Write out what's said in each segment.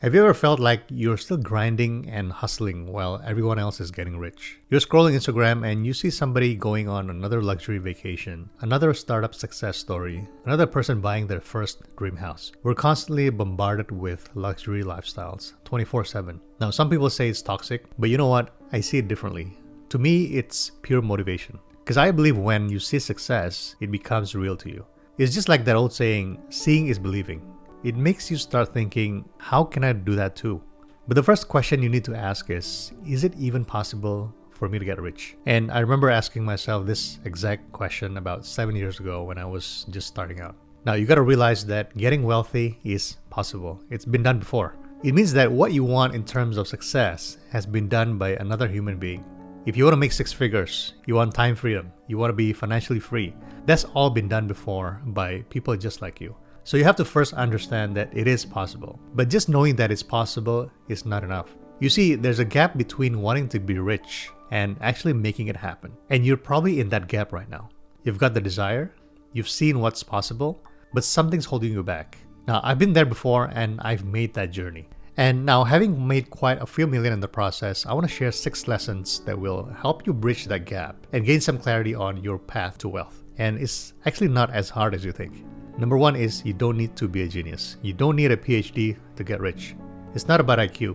Have you ever felt like you're still grinding and hustling while everyone else is getting rich? You're scrolling Instagram and you see somebody going on another luxury vacation, another startup success story, another person buying their first dream house. We're constantly bombarded with luxury lifestyles 24/7. Now, some people say it's toxic, but you know what? I see it differently. To me, it's pure motivation. Because I believe when you see success, it becomes real to you. It's just like that old saying, seeing is believing. It makes you start thinking, how can I do that too? But the first question you need to ask is it even possible for me to get rich? And I remember asking myself this exact question about 7 years ago when I was just starting out. Now, you got to realize that getting wealthy is possible. It's been done before. It means that what you want in terms of success has been done by another human being. If you want to make 6 figures, you want time freedom, you want to be financially free, that's all been done before by people just like you. So you have to first understand that it is possible. But just knowing that it's possible is not enough. You see, there's a gap between wanting to be rich and actually making it happen. And you're probably in that gap right now. You've got the desire, you've seen what's possible, but something's holding you back. Now, I've been there before and I've made that journey. And now, having made quite a few million in the process, I want to share 6 lessons that will help you bridge that gap and gain some clarity on your path to wealth. And it's actually not as hard as you think. Number 1 is you don't need to be a genius. You don't need a PhD to get rich. It's not about IQ.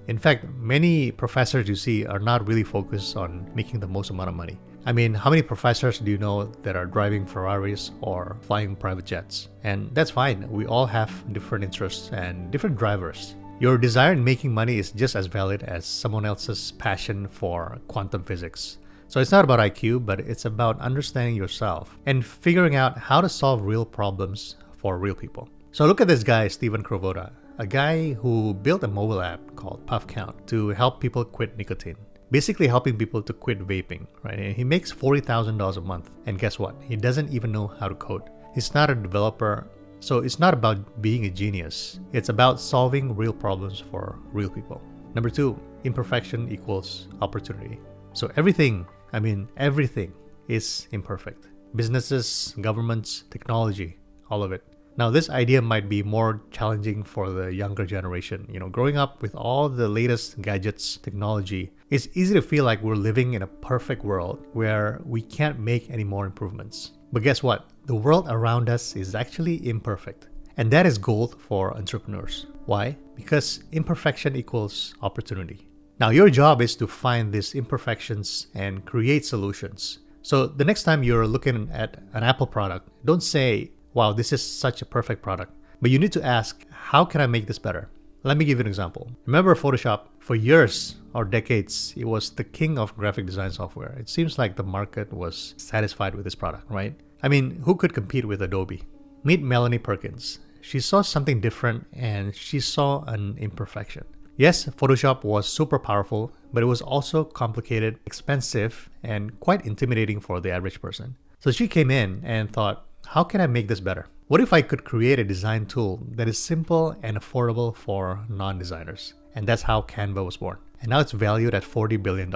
In fact, many professors you see are not really focused on making the most amount of money. I mean, how many professors do you know that are driving Ferraris or flying private jets? And that's fine. We all have different interests and different drivers. Your desire in making money is just as valid as someone else's passion for quantum physics. So it's not about IQ, but it's about understanding yourself and figuring out how to solve real problems for real people. So look at this guy, Steven Krovota, a guy who built a mobile app called Puff Count to help people quit nicotine. Basically helping people to quit vaping, right? And he makes $40,000 a month. And guess what? He doesn't even know how to code. He's not a developer. So it's not about being a genius. It's about solving real problems for real people. Number 2, imperfection equals opportunity. So everything is imperfect. Businesses, governments, technology, all of it. Now, this idea might be more challenging for the younger generation. Growing up with all the latest gadgets, technology, it's easy to feel like we're living in a perfect world where we can't make any more improvements. But guess what? The world around us is actually imperfect. And that is gold for entrepreneurs. Why? Because imperfection equals opportunity. Now, your job is to find these imperfections and create solutions. So the next time you're looking at an Apple product, don't say, wow, this is such a perfect product. But you need to ask, how can I make this better? Let me give you an example. Remember Photoshop? For years or decades, it was the king of graphic design software. It seems like the market was satisfied with this product, right? I mean, who could compete with Adobe? Meet Melanie Perkins. She saw something different and she saw an imperfection. Yes, Photoshop was super powerful, but it was also complicated, expensive, and quite intimidating for the average person. So she came in and thought, how can I make this better? What if I could create a design tool that is simple and affordable for non-designers? And that's how Canva was born. And now it's valued at $40 billion,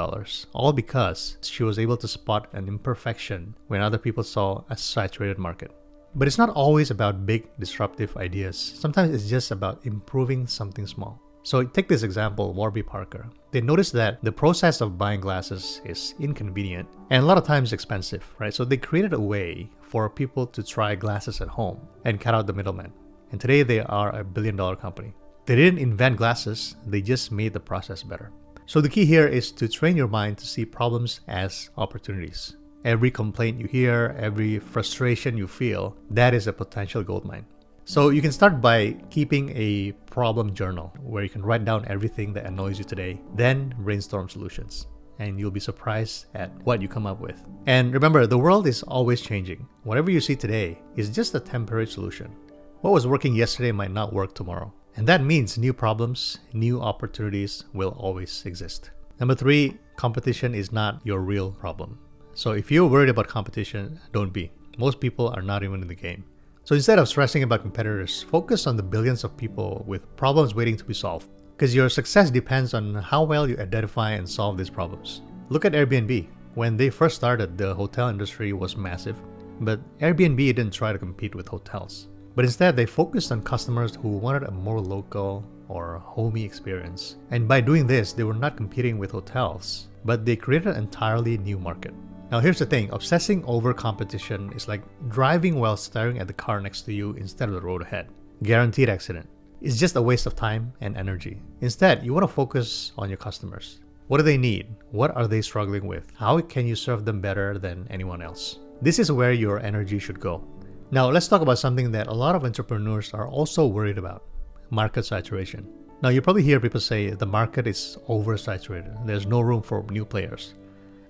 all because she was able to spot an imperfection when other people saw a saturated market. But it's not always about big disruptive ideas. Sometimes it's just about improving something small. So take this example, Warby Parker. They noticed that the process of buying glasses is inconvenient and a lot of times expensive, right? So they created a way for people to try glasses at home and cut out the middleman. And today they are a $1 billion company. They didn't invent glasses, they just made the process better. So the key here is to train your mind to see problems as opportunities. Every complaint you hear, every frustration you feel, that is a potential goldmine. So you can start by keeping a problem journal where you can write down everything that annoys you today, then brainstorm solutions. And you'll be surprised at what you come up with. And remember, the world is always changing. Whatever you see today is just a temporary solution. What was working yesterday might not work tomorrow. And that means new problems, new opportunities will always exist. Number 3, competition is not your real problem. So if you're worried about competition, don't be. Most people are not even in the game. So instead of stressing about competitors, focus on the billions of people with problems waiting to be solved. Because your success depends on how well you identify and solve these problems. Look at Airbnb. When they first started, the hotel industry was massive, but Airbnb didn't try to compete with hotels. But instead, they focused on customers who wanted a more local, or homey experience. And by doing this, they were not competing with hotels, but they created an entirely new market. Now here's the thing, obsessing over competition is like driving while staring at the car next to you instead of the road ahead. Guaranteed accident. It's just a waste of time and energy. Instead, you want to focus on your customers. What do they need? What are they struggling with? How can you serve them better than anyone else? This is where your energy should go. Now let's talk about something that a lot of entrepreneurs are also worried about: market saturation. Now you probably hear people say the market is oversaturated. There's no room for new players.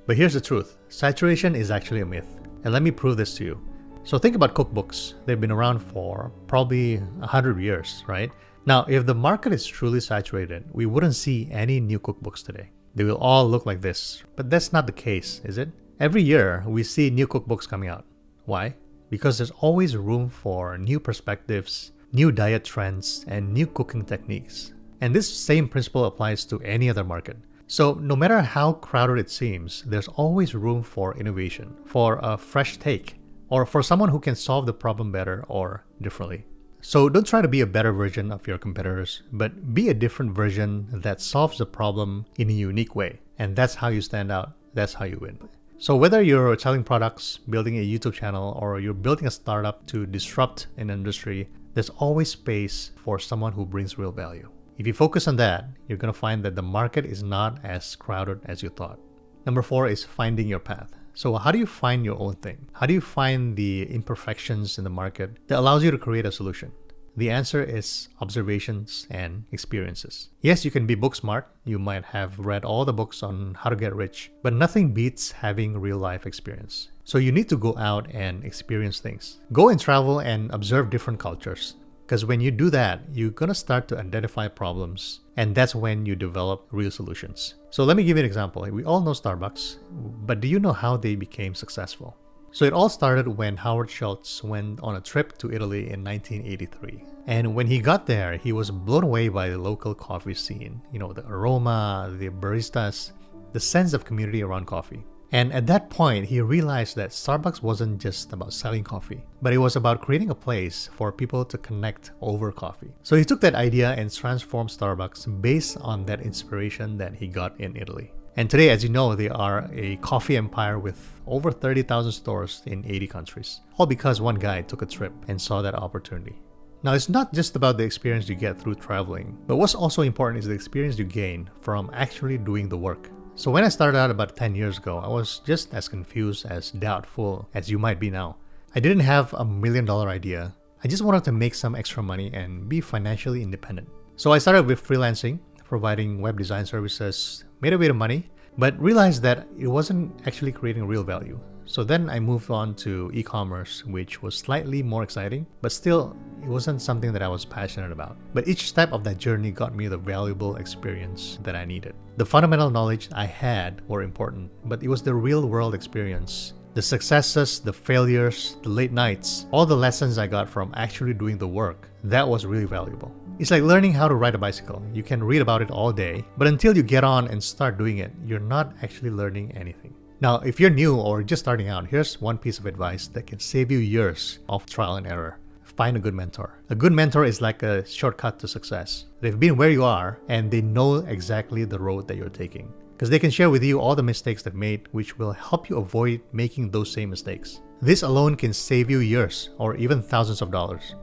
But here's the truth. Saturation is actually a myth. And let me prove this to you. So think about cookbooks. They've been around for probably 100 years, right? Now, if the market is truly saturated, we wouldn't see any new cookbooks today. They will all look like this. But that's not the case, is it? Every year, we see new cookbooks coming out. Why? Because there's always room for new perspectives, new diet trends, and new cooking techniques. And this same principle applies to any other market. So no matter how crowded it seems, there's always room for innovation, for a fresh take, or for someone who can solve the problem better or differently. So don't try to be a better version of your competitors, but be a different version that solves the problem in a unique way. And that's how you stand out. That's how you win. So whether you're selling products, building a YouTube channel, or you're building a startup to disrupt an industry, there's always space for someone who brings real value. If you focus on that, you're going to find that the market is not as crowded as you thought. Number 4 is finding your path. So how do you find your own thing? How do you find the imperfections in the market that allows you to create a solution? The answer is observations and experiences. Yes, you can be book smart. You might have read all the books on how to get rich, but nothing beats having real life experience. So you need to go out and experience things. Go and travel and observe different cultures. Because when you do that, you're going to start to identify problems, and that's when you develop real solutions. So let me give you an example. We all know Starbucks, but do you know how they became successful? So it all started when Howard Schultz went on a trip to Italy in 1983. And when he got there, he was blown away by the local coffee scene. You know, the aroma, the baristas, the sense of community around coffee. And at that point, he realized that Starbucks wasn't just about selling coffee, but it was about creating a place for people to connect over coffee. So he took that idea and transformed Starbucks based on that inspiration that he got in Italy. And today, as you know, they are a coffee empire with over 30,000 stores in 80 countries. All because one guy took a trip and saw that opportunity. Now, it's not just about the experience you get through traveling, but what's also important is the experience you gain from actually doing the work. So when I started out about 10 years ago, I was just as confused, as doubtful as you might be now. I didn't have $1 million idea. I just wanted to make some extra money and be financially independent. So I started with freelancing, providing web design services, made a bit of money, but realized that it wasn't actually creating real value. So then I moved on to e-commerce, which was slightly more exciting, but still, it wasn't something that I was passionate about. But each step of that journey got me the valuable experience that I needed. The fundamental knowledge I had were important, but it was the real world experience. The successes, the failures, the late nights, all the lessons I got from actually doing the work, that was really valuable. It's like learning how to ride a bicycle. You can read about it all day, but until you get on and start doing it, you're not actually learning anything. Now, if you're new or just starting out, here's one piece of advice that can save you years of trial and error. Find a good mentor. A good mentor is like a shortcut to success. They've been where you are and they know exactly the road that you're taking. Because they can share with you all the mistakes they've made, which will help you avoid making those same mistakes. This alone can save you years or even thousands of dollars.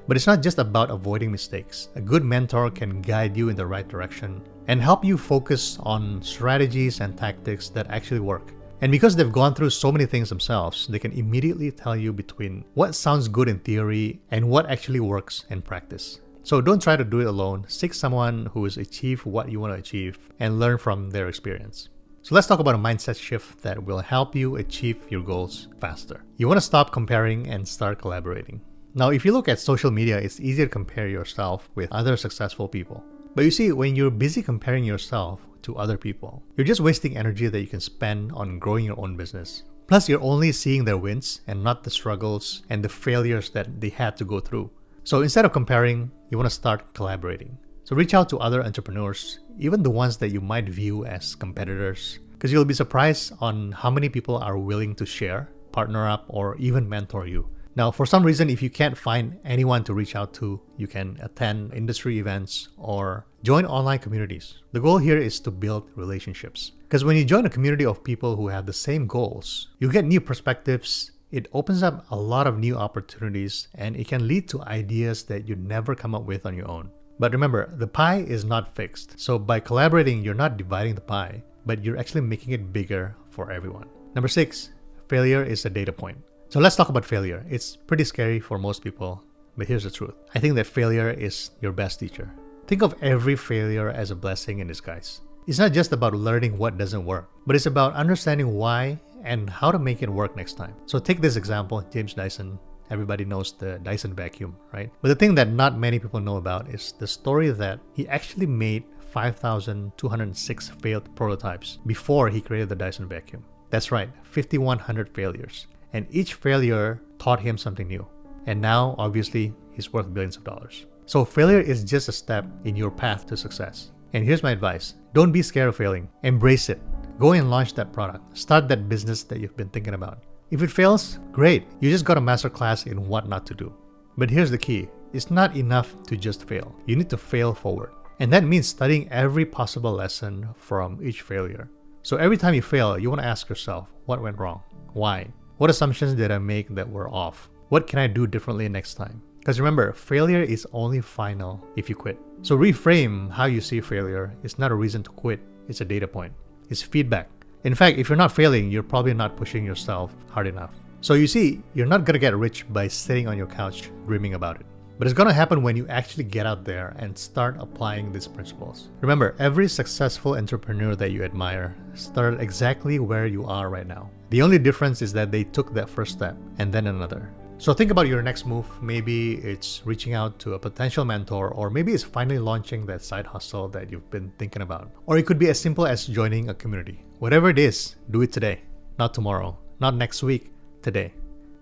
But it's not just about avoiding mistakes. A good mentor can guide you in the right direction and help you focus on strategies and tactics that actually work. And because they've gone through so many things themselves, they can immediately tell you between what sounds good in theory and what actually works in practice. So don't try to do it alone. Seek someone who has achieved what you want to achieve and learn from their experience. So let's talk about a mindset shift that will help you achieve your goals faster. You want to stop comparing and start collaborating. Now, if you look at social media, it's easy to compare yourself with other successful people. But you see, when you're busy comparing yourself to other people, you're just wasting energy that you can spend on growing your own business. Plus, you're only seeing their wins and not the struggles and the failures that they had to go through. So instead of comparing, you want to start collaborating. So reach out to other entrepreneurs, even the ones that you might view as competitors, because you'll be surprised on how many people are willing to share, partner up, or even mentor you. Now, for some reason, if you can't find anyone to reach out to, you can attend industry events or join online communities. The goal here is to build relationships. Because when you join a community of people who have the same goals, you get new perspectives. It opens up a lot of new opportunities, and it can lead to ideas that you'd never come up with on your own. But remember, the pie is not fixed. So by collaborating, you're not dividing the pie, but you're actually making it bigger for everyone. Number 6, failure is a data point. So let's talk about failure. It's pretty scary for most people, but here's the truth. I think that failure is your best teacher. Think of every failure as a blessing in disguise. It's not just about learning what doesn't work, but it's about understanding why and how to make it work next time. So take this example, James Dyson. Everybody knows the Dyson vacuum, right? But the thing that not many people know about is the story that he actually made 5,206 failed prototypes before he created the Dyson vacuum. That's right, 5,100 failures. And each failure taught him something new. And now, obviously, he's worth billions of dollars. So failure is just a step in your path to success. And here's my advice. Don't be scared of failing. Embrace it. Go and launch that product. Start that business that you've been thinking about. If it fails, great. You just got a masterclass in what not to do. But here's the key. It's not enough to just fail. You need to fail forward. And that means studying every possible lesson from each failure. So every time you fail, you want to ask yourself, what went wrong? Why? What assumptions did I make that were off? What can I do differently next time? Because remember, failure is only final if you quit. So reframe how you see failure. It's not a reason to quit. It's a data point. It's feedback. In fact, if you're not failing, you're probably not pushing yourself hard enough. So you see, you're not going to get rich by sitting on your couch dreaming about it. But it's going to happen when you actually get out there and start applying these principles. Remember, every successful entrepreneur that you admire started exactly where you are right now. The only difference is that they took that first step and then another. So think about your next move. Maybe it's reaching out to a potential mentor, or maybe it's finally launching that side hustle that you've been thinking about. Or it could be as simple as joining a community. Whatever it is, do it today, not tomorrow, not next week, today.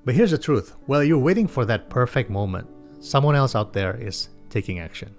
But here's the truth. While you're waiting for that perfect moment, someone else out there is taking action.